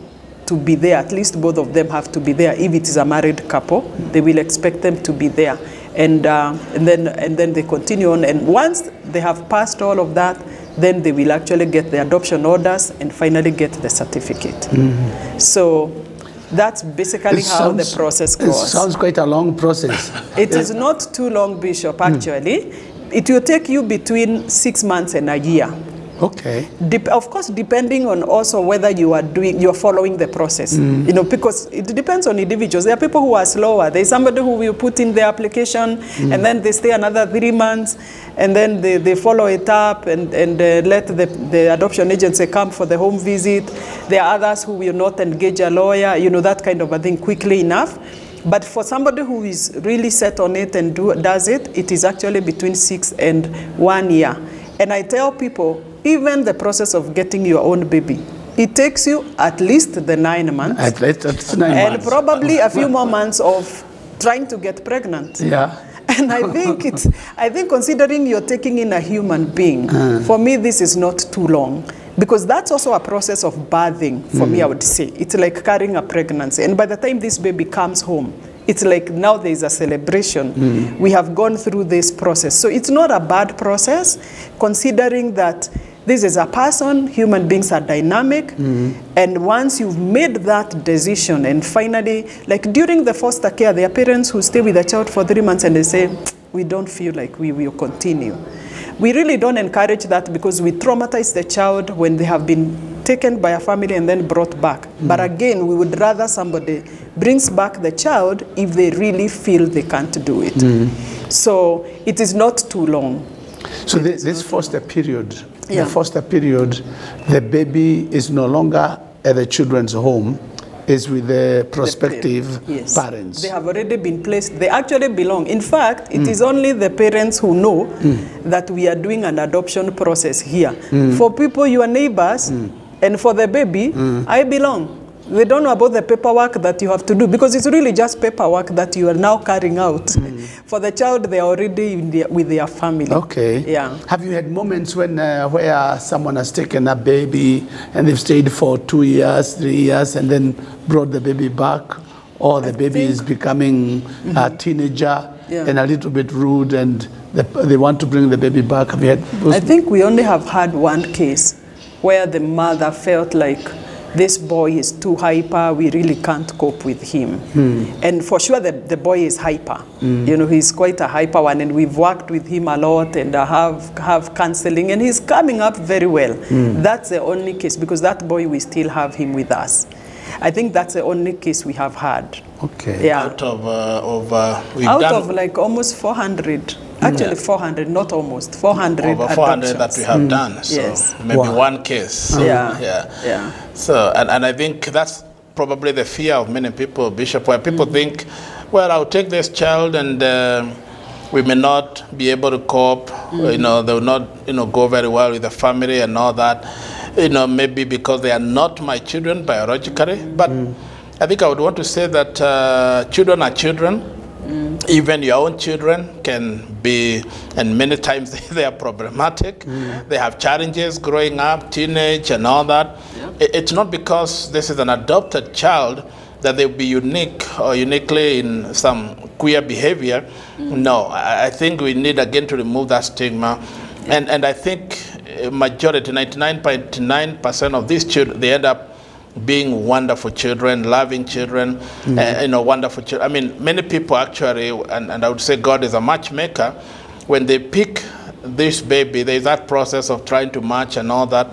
C: to be there. At least both of them have to be there. If it is a married couple, they will expect them to be there. And then they continue on. And once they have passed all of that, then they will actually get the adoption orders and finally get the certificate. So that's basically how the process goes.
A: It sounds quite a long process.
C: It is not too long, Bishop, actually. It will take you between 6 months and a year.
A: Okay.
C: Of course, depending on also whether you're following the process. Because it depends on individuals. There are people who are slower. There's somebody who will put in their application and then they stay another 3 months and then they follow it up and let the adoption agency come for the home visit. There are others who will not engage a lawyer, that kind of a thing quickly enough. But for somebody who is really set on it and does it, it is actually between 6 and 1 year. And I tell people, even the process of getting your own baby, it takes you at least the 9 months.
A: At least 9 months.
C: And probably a few more months of trying to get pregnant.
A: Yeah.
C: And I think considering you're taking in a human being, for me, this is not too long. Because that's also a process of birthing, for me, I would say. It's like carrying a pregnancy. And by the time this baby comes home, it's like now there's a celebration. We have gone through this process. So it's not a bad process, considering that this is a person, human beings are dynamic, and once you've made that decision, and finally, like during the foster care, there are parents who stay with a child for 3 months and they say, we don't feel like we will continue. We really don't encourage that, because we traumatize the child when they have been taken by a family and then brought back. But again, we would rather somebody brings back the child if they really feel they can't do it. So it is not too long.
A: So this foster period, the foster period, the baby is no longer at the children's home, is with the prospective parents. They
C: have already been placed. They actually belong. In fact, it is only the parents who know that we are doing an adoption process here. For people, your neighbors, and for the baby, I belong. They don't know about the paperwork that you have to do, because it's really just paperwork that you are now carrying out. For the child, they are already with their family.
A: Okay.
C: Yeah.
A: Have you had moments when where someone has taken a baby and they've stayed for 2 years, 3 years, and then brought the baby back? or the baby is becoming a teenager and a little bit rude, and they want to bring the baby back. Have you had those?
C: I think we only have had one case where the mother felt like this boy is too hyper, we really can't cope with him. And for sure the boy is hyper. You know, he's quite a hyper one, and we've worked with him a lot and have counseling, and he's coming up very well. That's the only case, because that boy, we still have him with us. I think that's the only case we have had.
A: Okay.
C: Yeah.
B: Out of we've
C: Out
B: done
C: of like almost 400. Actually 400, not almost. 400
B: over 400 that we have done. So
C: Yes.
B: maybe one case. So,
C: Yeah.
B: So, and I think that's probably the fear of many people, Bishop, where people think, well, I'll take this child and we may not be able to cope. You know, they will not, go very well with the family and all that. You know, maybe because they are not my children biologically. But I think I would want to say that children are children. Even your own children can be, and many times they are problematic. They have challenges growing up, teenage and all that. It's not because this is an adopted child that they'll be unique or uniquely in some queer behavior. No, I think we need again to remove that stigma. And I think majority, 99.9% of these children, they end up being wonderful children, loving children, wonderful children. I mean, many people actually, and I would say God is a matchmaker, when they pick this baby, there's that process of trying to match and all that.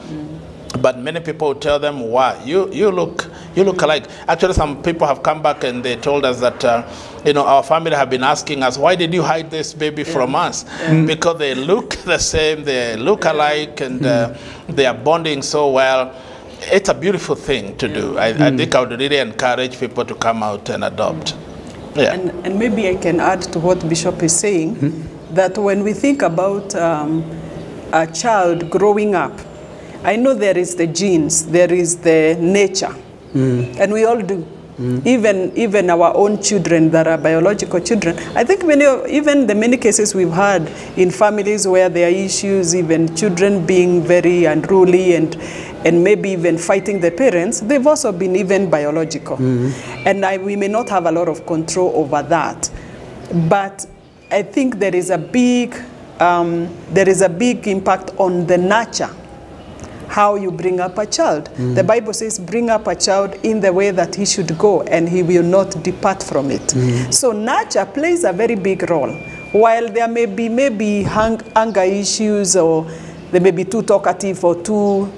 B: But many people will tell them, why? You look alike. Actually, some people have come back and they told us that, our family have been asking us, why did you hide this baby from us? Because they look the same, they look alike, and they are bonding so well. It's a beautiful thing to do. I think I would really encourage people to come out and adopt. Yeah.
C: And maybe I can add to what Bishop is saying, that when we think about a child growing up, I know there is the genes, there is the nature, and we all do. Even our own children that are biological children. I think even the many cases we've had in families where there are issues, even children being very unruly and maybe even fighting the parents, they've also been even biological. And we may not have a lot of control over that. But I think there is a big impact on the nurture, how you bring up a child. The Bible says, bring up a child in the way that he should go, and he will not depart from it. So nurture plays a very big role. While there may be anger issues, or they may be too talkative or too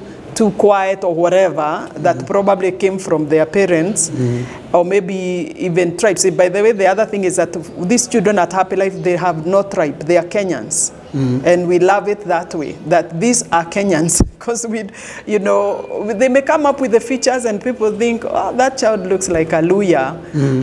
C: quiet or whatever, that probably came from their parents, or maybe even tribes. By the way, the other thing is that these children at Happy Life, they have no tribe. They are Kenyans. And we love it that way, that these are Kenyans, because they may come up with the features and people think, oh, that child looks like a Luya,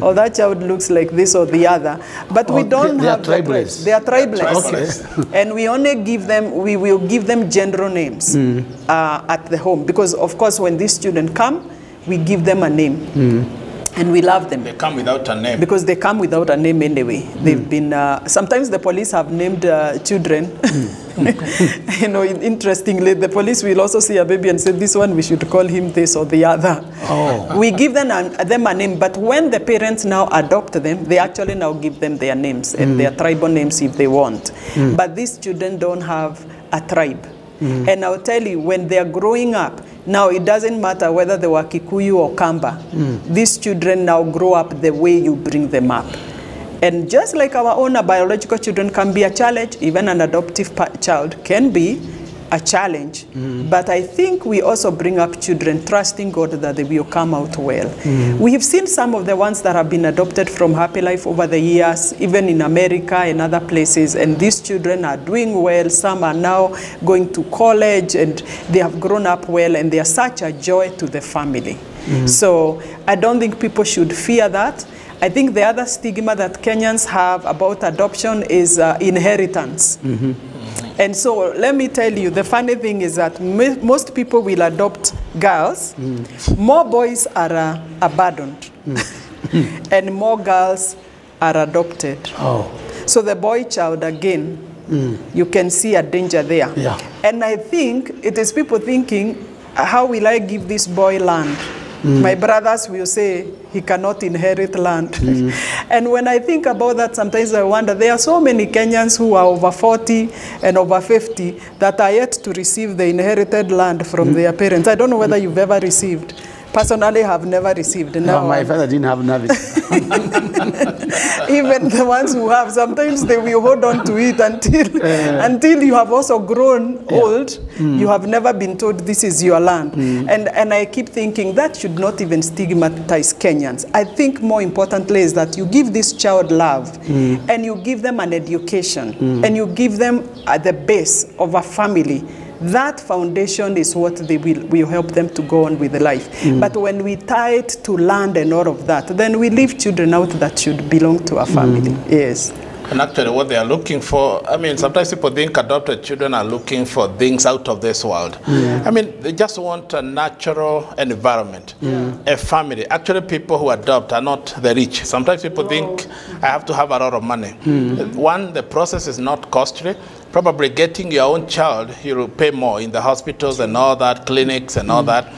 C: or that child looks like this or the other. But we don't have the tribes. They are tribeless. Okay. And we only we will give them gender names at the home, because of course when these children come, we give them a name. And we love them.
B: They come without a name.
C: Because they come without a name anyway. They've been, sometimes the police have named children. Interestingly, the police will also see a baby and say, this one, we should call him this or the other. Oh. We give them a name, but when the parents now adopt them, they actually now give them their names and their tribal names if they want. But these children don't have a tribe. And I'll tell you, when they're growing up, now it doesn't matter whether they were Kikuyu or Kamba. These children now grow up the way you bring them up. And just like our own biological children can be a challenge, even an adoptive child can be a challenge. But I think we also bring up children trusting God that they will come out well. We have seen some of the ones that have been adopted from Happy Life over the years, even in America and other places, and these children are doing well. Some are now going to college and they have grown up well, and they are such a joy to the family. So I don't think people should fear that. I think the other stigma that Kenyans have about adoption is inheritance. And so let me tell you, the funny thing is that most people will adopt girls. More boys are abandoned. And more girls are adopted. Oh. So the boy child, again, you can see a danger there. Yeah. And I think it is people thinking, how will I give this boy land My brothers will say he cannot inherit land. And when I think about that, sometimes I wonder, there are so many Kenyans who are over 40 and over 50 that are yet to receive the inherited land from their parents. I don't know whether you've ever received. Personally, have never received.
A: No, my father didn't have none.
C: Even the ones who have, sometimes they will hold on to it until you have also grown old. You have never been told this is your land. And I keep thinking that should not even stigmatize Kenyans. I think more importantly is that you give this child love and you give them an education and you give them at the base of a family. That foundation is what they will help them to go on with life. But when we tie it to land and all of that, then we leave children out that should belong to a family. Yes.
B: And actually what they are looking for, I mean, sometimes people think adopted children are looking for things out of this world. I mean, they just want a natural environment, a family. Actually, people who adopt are not the rich. Sometimes people think, I have to have a lot of money. One, the process is not costly. Probably getting your own child, you will pay more in the hospitals and all that, clinics and all that.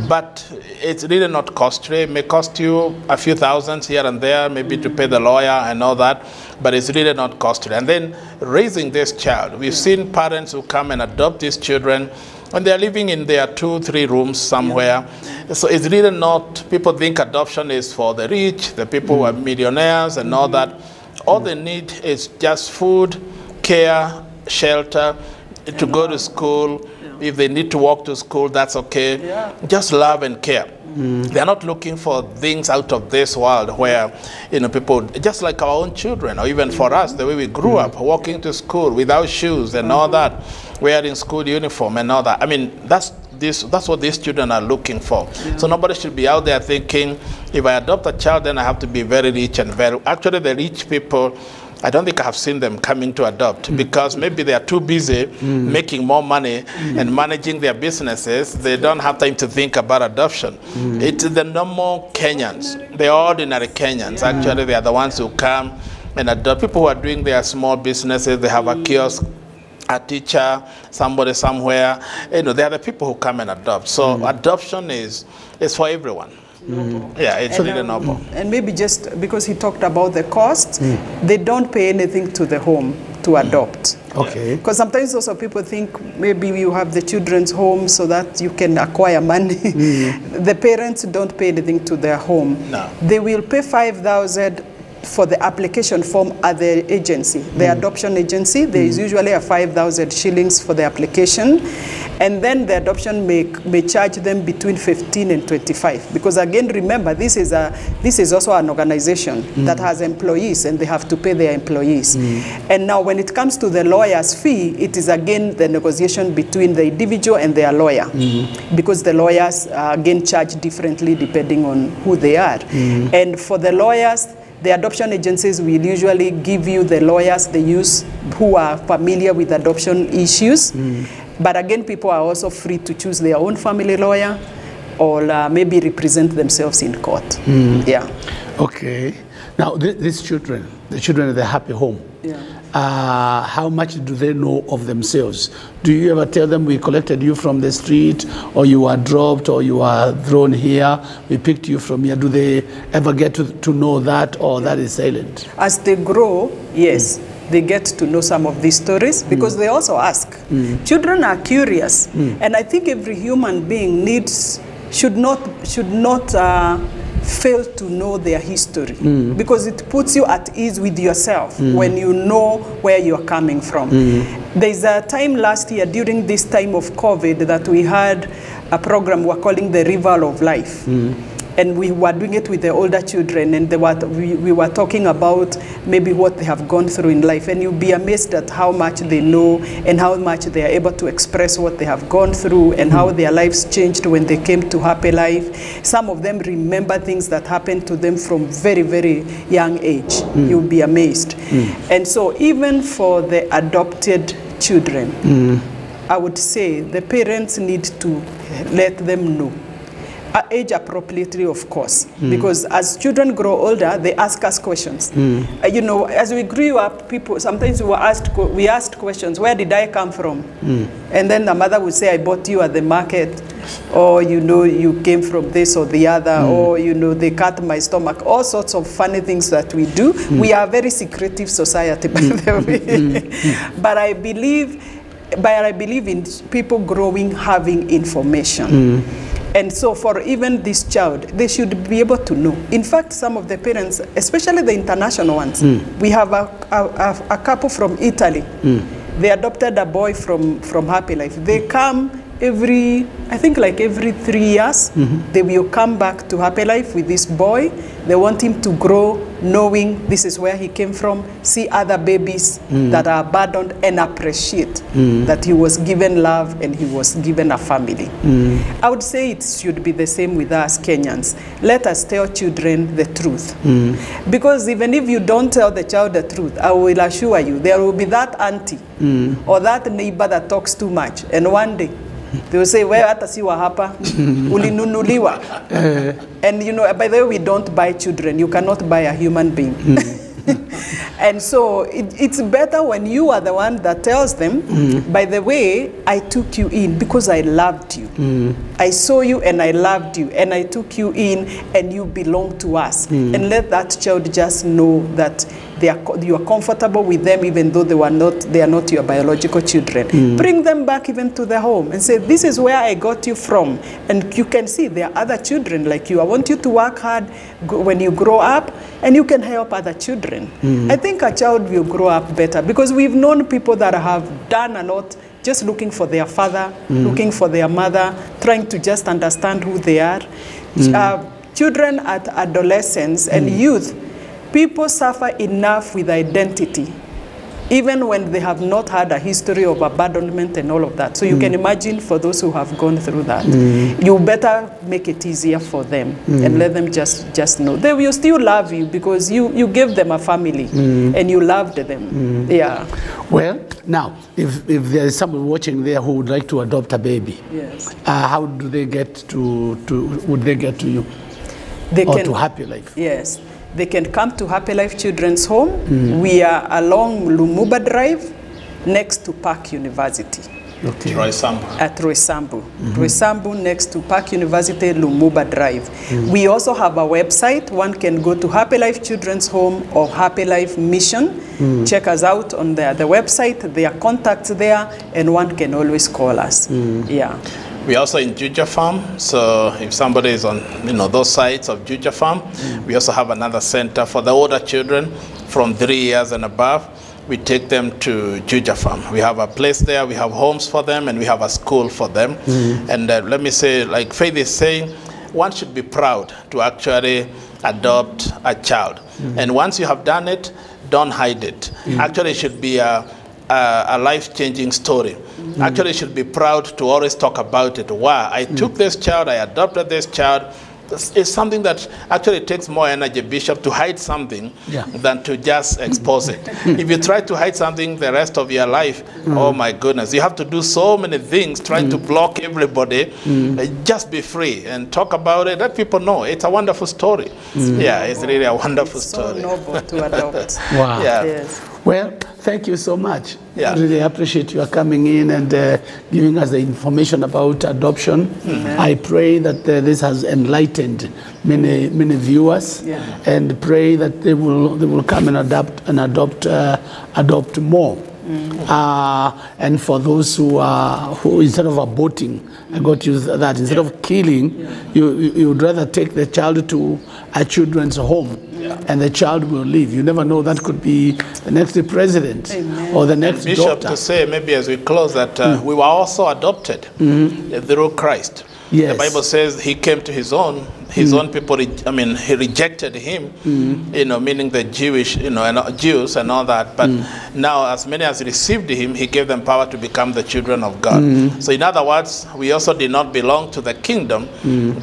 B: But it's really not costly. It may cost you a few thousands here and there, maybe to pay the lawyer and all that, but it's really not costly. And then raising this child, we've seen parents who come and adopt these children and they're living in their 2-3 rooms somewhere. So it's really not, people think adoption is for the rich, the people who are millionaires and all that. All they need is just food, care, shelter, to go to school. If they need to walk to school, that's okay. Just love and care. They're not looking for things out of this world where, you know, people, just like our own children, or even for us, the way we grew up, walking to school without shoes and all that, wearing school uniform and all that. I mean, that's what these children are looking for. So nobody should be out there thinking, if I adopt a child, then I have to be very rich and very... Actually, the rich people, I don't think I have seen them coming to adopt because maybe they are too busy making more money and managing their businesses. They don't have time to think about adoption. It's the normal Kenyans, the ordinary Kenyans. Actually, they are the ones who come and adopt. People who are doing their small businesses, they have a kiosk, a teacher, somebody somewhere. You know, they are the people who come and adopt. So adoption is for everyone. Yeah, it's really noble.
C: And maybe just because he talked about the costs, they don't pay anything to the home to adopt.
A: Okay.
C: Because sometimes also people think maybe you have the children's home so that you can acquire money. The parents don't pay anything to their home.
B: No.
C: They will pay 5,000 for the application form at the agency, the adoption agency. There is usually a 5,000 shillings for the application. And then the adoption may charge them between 15 and 25. Because again, remember, this is also an organization that has employees and they have to pay their employees. And now when it comes to the lawyer's fee, it is again the negotiation between the individual and their lawyer. Because the lawyers again charge differently depending on who they are. And for the lawyers, the adoption agencies will usually give you the lawyers they use who are familiar with adoption issues. But again, people are also free to choose their own family lawyer or maybe represent themselves in court. Yeah.
A: Okay. Now, these children, the children at the happy home, how much do they know of themselves? Do you ever tell them, we collected you from the street, or you were dropped, or you were thrown here, we picked you from here? Do they ever get to know that, or that is silent? As
C: they grow, yes. They get to know some of these stories because they also ask. Children are curious, and I think every human being should not fail to know their history because it puts you at ease with yourself when you know where you're coming from. There's a time last year during this time of COVID that we had a program we're calling the River of Life. And we were doing it with the older children, and we were talking about maybe what they have gone through in life. And you'll be amazed at how much they know and how much they are able to express what they have gone through and how their lives changed when they came to Happy Life. Some of them remember things that happened to them from very, very young age. You'll be amazed. And so even for the adopted children, I would say the parents need to let them know. Age appropriately, of course, because as children grow older, they ask us questions. You know, as we grew up, people sometimes we asked questions. Where did I come from? And then the mother would say, I bought you at the market. or you know, you came from this or the other, or you know, they cut my stomach, all sorts of funny things that we do. We are a very secretive society, by the way. But I believe in people growing, having information. And so for even this child, they should be able to know. In fact, some of the parents, especially the international ones, we have a couple from Italy. They adopted a boy from Happy Life. They come I think like every 3 years, they will come back to Happy Life with this boy. They want him to grow knowing this is where he came from, see other babies that are abandoned, and appreciate that he was given love and he was given a family. I would say it should be the same with us Kenyans. Let us tell children the truth. Because even if you don't tell the child the truth, I will assure you, there will be that auntie or that neighbor that talks too much. And one day, they will say, well, hata siwa hapa, ulinunuliwa. And you know, by the way, we don't buy children. You cannot buy a human being. And so it's better when you are the one that tells them, by the way, I took you in because I loved you. I saw you and I loved you, and I took you in and you belong to us. And let that child just know that you are comfortable with them, even though they are not your biological children. Bring them back even to the home and say, this is where I got you from. And you can see there are other children like you. I want you to work hard when you grow up, and you can help other children. I think a child will grow up better, because we've known people that have done a lot just looking for their father, looking for their mother, trying to just understand who they are. Children at adolescence and youth, people suffer enough with identity, even when they have not had a history of abandonment and all of that. So you can imagine for those who have gone through that, you better make it easier for them and let them just know. They will still love you because you gave them a family and you loved them. Yeah.
A: Well, now, if there is someone watching there who would like to adopt a baby,
C: yes,
A: how do they get would they get to you? To Happy Life? Yes.
C: They can come to Happy Life Children's Home. We are along Lumumba Drive, next to Park University.
B: Okay. Roysambu.
C: At Roysambu. Roysambu, next to Park University, Lumumba Drive. We also have a website. One can go to Happy Life Children's Home or Happy Life Mission. Check us out on the website. There are contacts there, and one can always call us. Yeah.
B: We're also in Juja Farm, so if somebody is on those sites of Juja Farm, we also have another center for the older children from 3 years and above. We take them to Juja Farm. We have a place there, we have homes for them, and we have a school for them. And let me say, like Faith is saying, one should be proud to actually adopt a child. And once you have done it, don't hide it. Actually, it should be a life-changing story. Actually, you should be proud to always talk about it. Wow, I took this child, I adopted this child. It's something that actually takes more energy, Bishop, to hide something than to just expose it. If you try to hide something the rest of your life, oh my goodness, you have to do so many things trying to block everybody. Just be free and talk about it. Let people know. It's a wonderful story. Yeah, it's really a wonderful story.
C: So noble to adopt.
A: Wow.
B: Yeah.
C: Yes.
A: Well, thank you so much.
B: Yeah.
A: I really appreciate you coming in and giving us the information about adoption. I pray that this has enlightened many viewers, and pray that they will come and adopt more. And for those who instead of aborting, I got to use that, instead of killing, you would rather take the child to a children's home. And the child will live. You never know, that could be the next president or the next
B: Bishop,
A: doctor.
B: to say, maybe as we close, that we were also adopted through Christ.
A: Yes.
B: The Bible says he came to his own people, he rejected him, meaning the Jewish, and Jews and all that. But now, as many as received him, he gave them power to become the children of God. So in other words, we also did not belong to the kingdom,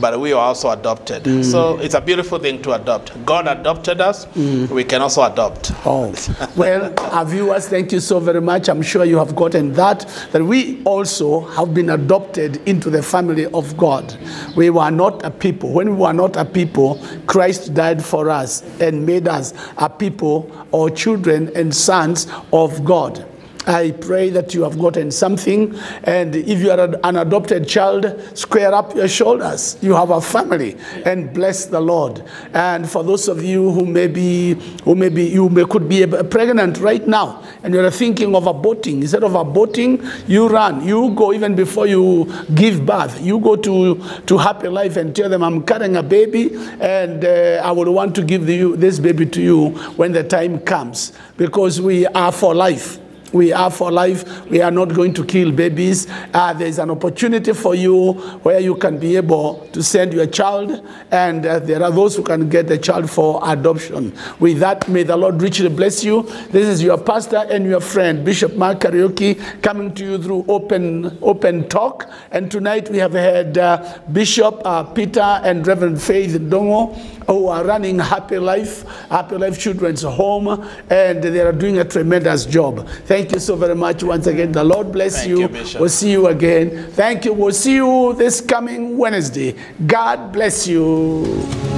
B: but we were also adopted. So it's a beautiful thing to adopt. God adopted us, we can also adopt.
A: Oh, well, our viewers, thank you so very much. I'm sure you have gotten that we also have been adopted into the family of God. We were not a people. When we were not a people, Christ died for us and made us a people or children and sons of God. I pray that you have gotten something, and if you are an adopted child, square up your shoulders. You have a family, and bless the Lord. And for those of you who could be pregnant right now, and you're thinking of aborting, instead of aborting, you run. You go even before you give birth. You go to Happy Life and tell them, I'm carrying a baby, and I would want to give this baby to you when the time comes, because we are for life. We are for life. We are not going to kill babies. There's an opportunity for you where you can be able to send your child, and there are those who can get the child for adoption. With that, may the Lord richly bless you. This is your pastor and your friend, Bishop Mark Karaoke, coming to you through Open Talk. And tonight we have had Bishop Peter and Reverend Faith Ndung'u, who are running Happy Life Children's Home, and they are doing a tremendous job. Thank you so very much once again. The Lord bless you. We'll see you again. Thank you. We'll see you this coming Wednesday. God bless you.